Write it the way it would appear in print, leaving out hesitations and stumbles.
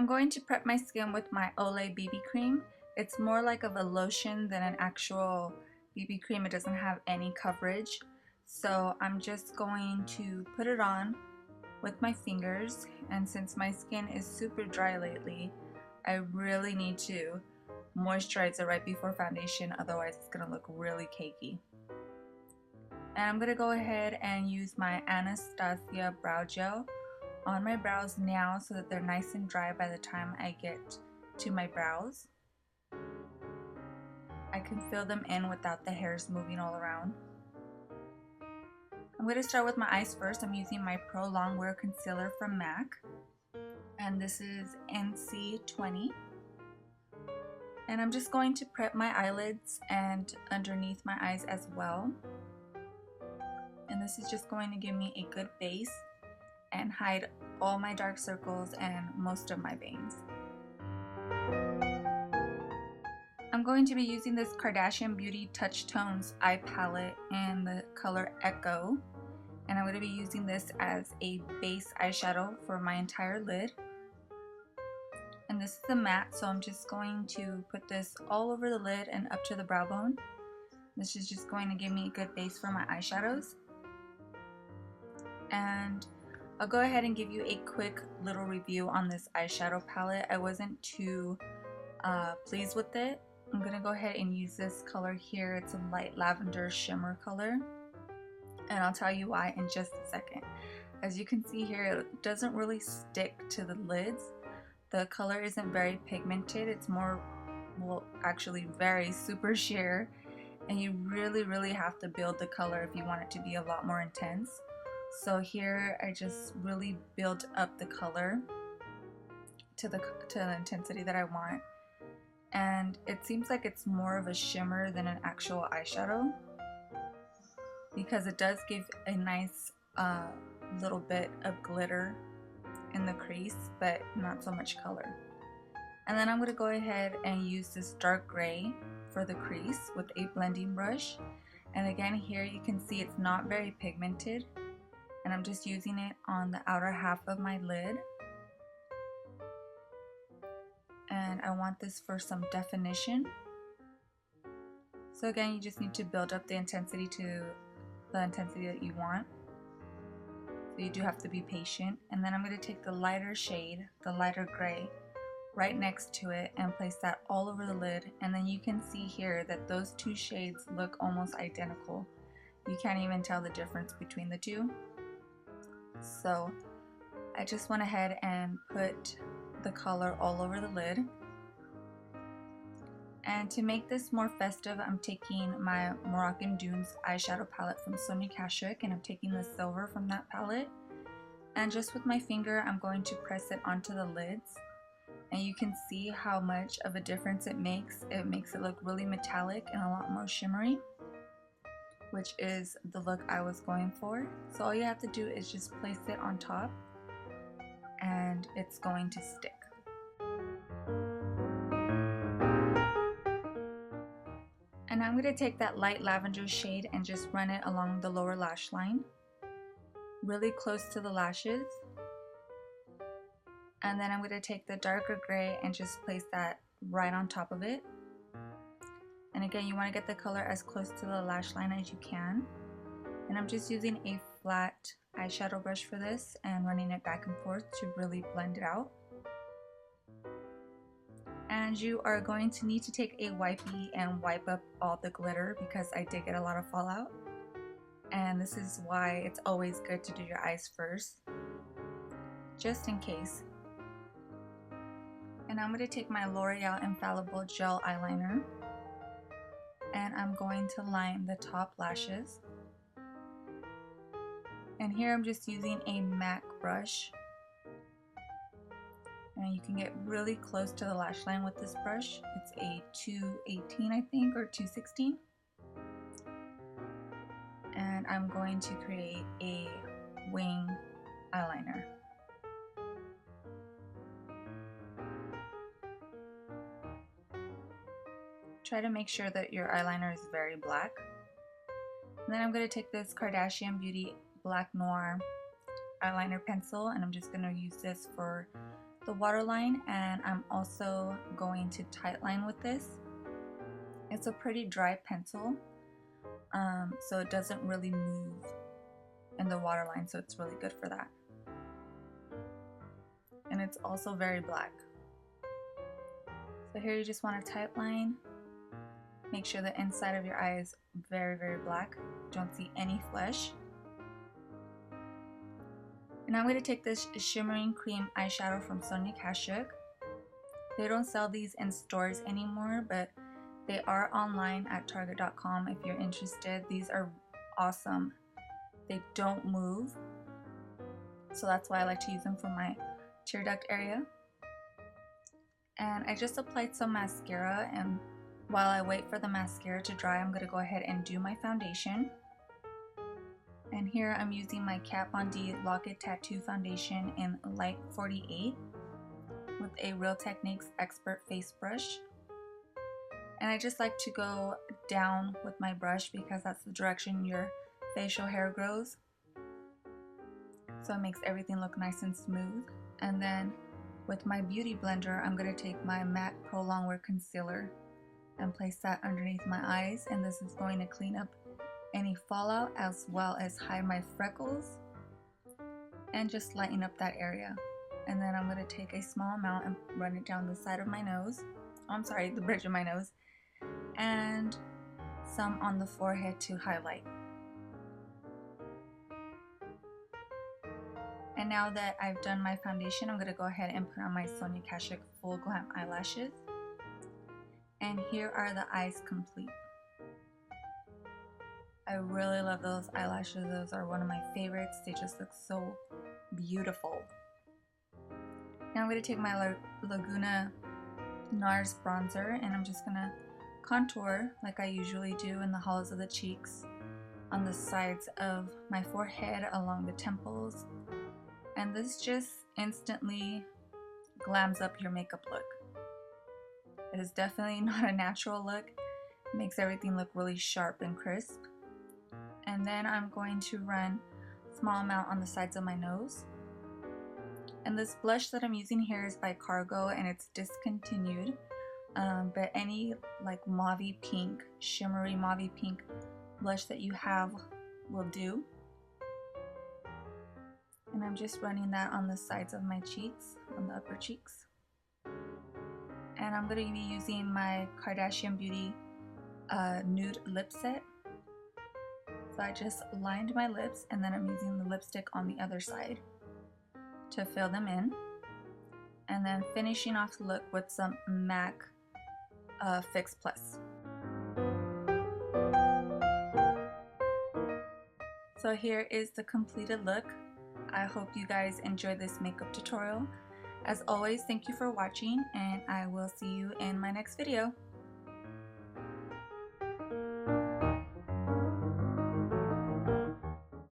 I'm going to prep my skin with my Olay BB cream. It's more like of a lotion than an actual BB cream. It doesn't have any coverage. So I'm just going to put it on with my fingers, and since my skin is super dry lately, I really need to moisturize it right before foundation, otherwise it's gonna look really cakey. And I'm gonna go ahead and use my Anastasia brow gel on my brows now so that they're nice and dry by the time I get to my brows. I can fill them in without the hairs moving all around. I'm going to start with my eyes first. I'm using my Pro Longwear Concealer from MAC, and this is NC20. And I'm just going to prep my eyelids and underneath my eyes as well. And this is just going to give me a good base and hide all my dark circles and most of my veins. I'm going to be using this Kardashian Beauty Touch Tones eye palette in the color Echo, and I'm going to be using this as a base eyeshadow for my entire lid. And this is a matte, so I'm just going to put this all over the lid and up to the brow bone. This is just going to give me a good base for my eyeshadows. And I'll go ahead and give you a quick little review on this eyeshadow palette. I wasn't too pleased with it. I'm going to go ahead and use this color here. It's a light lavender shimmer color, and I'll tell you why in just a second. As you can see here, it doesn't really stick to the lids. The color isn't very pigmented. It's more, well, actually very super sheer, and you really have to build the color if you want it to be a lot more intense. So here I just really build up the color to the intensity that I want. And it seems like it's more of a shimmer than an actual eyeshadow, because it does give a nice little bit of glitter in the crease, but not so much color. And then I'm going to go ahead and use this dark gray for the crease with a blending brush. And again, here you can see it's not very pigmented, and I'm just using it on the outer half of my lid. And I want this for some definition. So again, you just need to build up the intensity to the intensity that you want. So you do have to be patient. And then I'm going to take the lighter shade, the lighter gray, right next to it and place that all over the lid. And then you can see here that those two shades look almost identical. You can't even tell the difference between the two. So I just went ahead and put the color all over the lid. And to make this more festive, I'm taking my Moroccan Dunes eyeshadow palette from Sonia Kashuk, and I'm taking the silver from that palette, and just with my finger I'm going to press it onto the lids, and you can see how much of a difference it makes. It makes it look really metallic and a lot more shimmery, which is the look I was going for. So all you have to do is just place it on top and it's going to stick. And I'm going to take that light lavender shade and just run it along the lower lash line, really close to the lashes. And then I'm going to take the darker gray and just place that right on top of it. And again, you want to get the color as close to the lash line as you can. And I'm just using a flat eyeshadow brush for this and running it back and forth to really blend it out. And you are going to need to take a wipey and wipe up all the glitter, because I did get a lot of fallout. And this is why it's always good to do your eyes first, just in case. And I'm going to take my L'Oreal Infallible Gel Eyeliner, and I'm going to line the top lashes. And here I'm just using a MAC brush. And you can get really close to the lash line with this brush. It's a 218, I think, or 216. And I'm going to create a wing eyeliner. Try to make sure that your eyeliner is very black. And then I'm going to take this Kardashian Beauty Black Noir eyeliner pencil, and I'm just going to use this for the waterline, and I'm also going to tightline with this. It's a pretty dry pencil, so it doesn't really move in the waterline, so it's really good for that. And it's also very black. So here you just want to tightline. Make sure the inside of your eye is very, very black. Don't see any flesh. And I'm going to take this shimmering cream eyeshadow from Sonia Kashuk. They don't sell these in stores anymore, but they are online at Target.com if you're interested. These are awesome. They don't move, so that's why I like to use them for my tear duct area. And I just applied some mascara, and while I wait for the mascara to dry, I'm going to go ahead and do my foundation. And here I'm using my Kat Von D Lock It Tattoo Foundation in Light 48 with a Real Techniques Expert Face Brush. And I just like to go down with my brush because that's the direction your facial hair grows. So it makes everything look nice and smooth. And then with my beauty blender, I'm going to take my MAC Pro Longwear Concealer and place that underneath my eyes. And this is going to clean up any fallout as well as hide my freckles and just lighten up that area. And then I'm going to take a small amount and run it down the side of my nose. I'm sorry, the bridge of my nose. And some on the forehead to highlight. And now that I've done my foundation, I'm going to go ahead and put on my Sonia Kashuk Full Glam eyelashes. And here are the eyes complete. I really love those eyelashes. Those are one of my favorites. They just look so beautiful. Now I'm going to take my Laguna NARS bronzer, and I'm just going to contour like I usually do in the hollows of the cheeks, on the sides of my forehead, along the temples. And this just instantly glams up your makeup look. It is definitely not a natural look. It makes everything look really sharp and crisp. And then I'm going to run a small amount on the sides of my nose. And this blush that I'm using here is by Cargo, and it's discontinued. But any like mauvey pink, shimmery mauvey pink blush that you have will do. And I'm just running that on the sides of my cheeks, on the upper cheeks. And I'm going to be using my Kardashian Beauty nude lip set. So I just lined my lips, and then I'm using the lipstick on the other side to fill them in. And then finishing off the look with some MAC Fix Plus. So here is the completed look. I hope you guys enjoyed this makeup tutorial. As always, thank you for watching, and I will see you in my next video.